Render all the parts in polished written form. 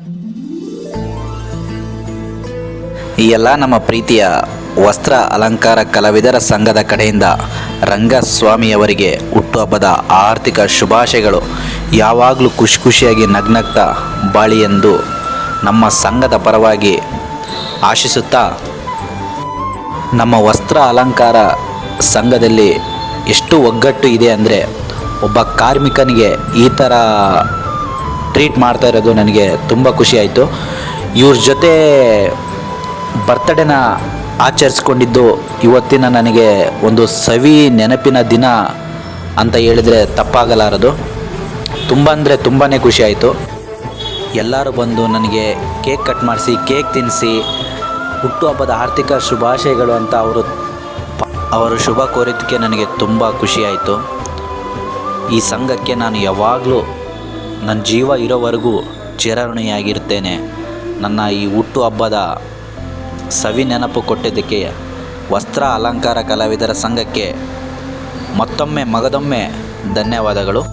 ಈ ಎಲ್ಲ ನಮ್ಮ ಪ್ರೀತಿಯ ವಸ್ತ್ರ ಅಲಂಕಾರ ಕಲಾವಿದರ ಸಂಘದ ಕಡೆಯಿಂದ ರಂಗಸ್ವಾಮಿಯವರಿಗೆ ಹುಟ್ಟುಹಬ್ಬದ ಆರ್ಥಿಕ ಶುಭಾಶಯಗಳು. ಯಾವಾಗಲೂ ಖುಷಿಯಾಗಿ ನಗ್ನಗ್ತಾ ಬಾಳಿ ಎಂದು ನಮ್ಮ ಸಂಘದ ಪರವಾಗಿ ಆಶಿಸುತ್ತಾ, ನಮ್ಮ ವಸ್ತ್ರ ಅಲಂಕಾರ ಸಂಘದಲ್ಲಿ ಎಷ್ಟು ಒಗ್ಗಟ್ಟು ಇದೆ ಅಂದರೆ, ಒಬ್ಬ ಕಾರ್ಮಿಕನಿಗೆ ಈ ಥರ ಟ್ರೀಟ್ ಮಾಡ್ತಾ ಇರೋದು ನನಗೆ ತುಂಬ ಖುಷಿಯಾಯಿತು. ಇವ್ರ ಜೊತೆ ಬರ್ತ್ಡೇನ ಆಚರಿಸ್ಕೊಂಡಿದ್ದು ಇವತ್ತಿನ ನನಗೆ ಒಂದು ಸವಿ ನೆನಪಿನ ದಿನ ಅಂತ ಹೇಳಿದರೆ ತಪ್ಪಾಗಲಾರದು. ತುಂಬ ಅಂದರೆ ತುಂಬಾ ಖುಷಿಯಾಯಿತು. ಎಲ್ಲರೂ ಬಂದು ನನಗೆ ಕೇಕ್ ಕಟ್ ಮಾಡಿಸಿ, ಕೇಕ್ ತಿನ್ನಿಸಿ, ಹುಟ್ಟುಹಬ್ಬದ ಆರ್ಥಿಕ ಶುಭಾಶಯಗಳು ಅಂತ ಅವರು ಶುಭ ಕೋರಿದ್ದಕ್ಕೆ ನನಗೆ ತುಂಬ ಖುಷಿಯಾಯಿತು. ಈ ಸಂಘಕ್ಕೆ ನಾನು ಯಾವಾಗಲೂ ನನ್ನ ಜೀವ ಇರೋವರೆಗೂ ಚಿರಋಣಿಯಾಗಿರ್ತೇನೆ. ನನ್ನ ಈ ಹುಟ್ಟುಹಬ್ಬದ ಸವಿ ನೆನಪು ಕೊಟ್ಟಿದ್ದಕ್ಕೆ ವಸ್ತ್ರ ಅಲಂಕಾರ ಕಲಾವಿದರ ಸಂಘಕ್ಕೆ ಮತ್ತೊಮ್ಮೆ ಮಗದೊಮ್ಮೆ ಧನ್ಯವಾದಗಳು.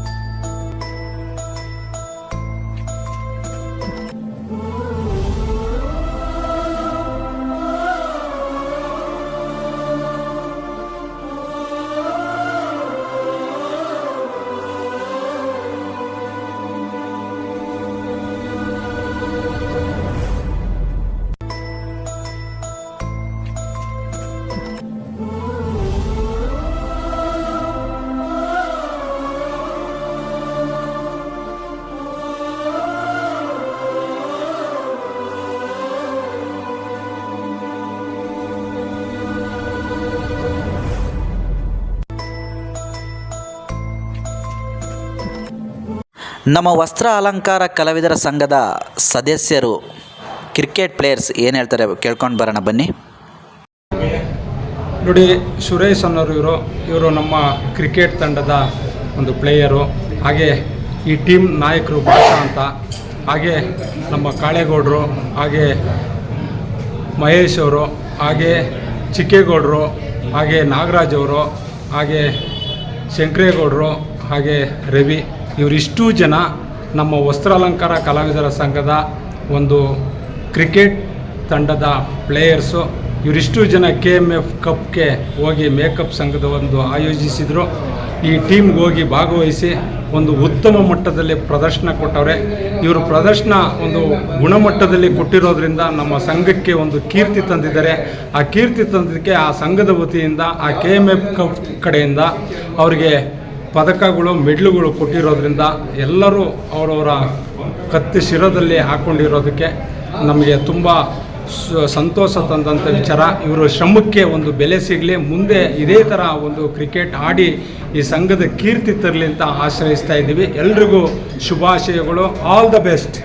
ನಮ್ಮ ವಸ್ತ್ರ ಅಲಂಕಾರ ಕಲಾವಿದರ ಸಂಘದ ಸದಸ್ಯರು, ಕ್ರಿಕೆಟ್ ಪ್ಲೇಯರ್ಸ್ ಏನು ಹೇಳ್ತಾರೆ ಕೇಳ್ಕೊಂಡು ಬರೋಣ ಬನ್ನಿ. ನೋಡಿ, ಸುರೇಶ್ ಅನ್ನೋರು ಇವರು ನಮ್ಮ ಕ್ರಿಕೆಟ್ ತಂಡದ ಒಂದು ಪ್ಲೇಯರು. ಹಾಗೆ ಈ ಟೀಮ್ ನಾಯಕರು ಭಾಷಾ ಅಂತ. ಹಾಗೆ ನಮ್ಮ ಕಾಳೇಗೌಡರು, ಹಾಗೆ ಮಹೇಶ್ ಅವರು, ಹಾಗೆ ಚಿಕ್ಕೇಗೌಡರು, ಹಾಗೆ ನಾಗರಾಜ್ ಅವರು, ಹಾಗೆ ಶಂಕರೇಗೌಡರು, ಹಾಗೆ ರವಿ, ಇವರಿಷ್ಟೂ ಜನ ನಮ್ಮ ವಸ್ತ್ರಾಲಂಕಾರ ಕಲಾವಿದರ ಸಂಘದ ಒಂದು ಕ್ರಿಕೆಟ್ ತಂಡದ ಪ್ಲೇಯರ್ಸು. ಇವರಿಷ್ಟು ಜನ KMF ಕಪ್ಗೆ ಹೋಗಿ ಮೇಕಪ್ ಸಂಘದ ಒಂದು ಆಯೋಜಿಸಿದರು. ಈ ಟೀಮ್ಗೆ ಹೋಗಿ ಭಾಗವಹಿಸಿ ಒಂದು ಉತ್ತಮ ಮಟ್ಟದಲ್ಲಿ ಪ್ರದರ್ಶನ ಕೊಟ್ಟವ್ರೆ. ಇವರು ಪ್ರದರ್ಶನ ಒಂದು ಗುಣಮಟ್ಟದಲ್ಲಿ ಕೊಟ್ಟಿರೋದ್ರಿಂದ ನಮ್ಮ ಸಂಘಕ್ಕೆ ಒಂದು ಕೀರ್ತಿ ತಂದಿದ್ದಾರೆ. ಆ ಕೀರ್ತಿ ತಂದಿದ್ದಕ್ಕೆ ಆ ಸಂಘದ ವತಿಯಿಂದ ಆ KMF ಕಪ್ ಕಡೆಯಿಂದ ಅವರಿಗೆ ಪದಕಗಳು, ಮೆಡ್ಲುಗಳು ಕೊಟ್ಟಿರೋದ್ರಿಂದ ಎಲ್ಲರೂ ಅವರವರ ಕತ್ತಿ ಶಿರದಲ್ಲಿ ಹಾಕ್ಕೊಂಡಿರೋದಕ್ಕೆ ನಮಗೆ ತುಂಬ ಸಂತೋಷ ತಂದಂಥ ವಿಚಾರ. ಇವರು ಶ್ರಮಕ್ಕೆ ಒಂದು ಬೆಲೆ ಸಿಗಲಿ, ಮುಂದೆ ಇದೇ ಥರ ಒಂದು ಕ್ರಿಕೆಟ್ ಆಡಿ ಈ ಸಂಘದ ಕೀರ್ತಿ ತರಲಿ ಅಂತ ಆಶ್ರಯಿಸ್ತಾ ಇದ್ದೀವಿ. ಎಲ್ರಿಗೂ ಶುಭಾಶಯಗಳು. All the best.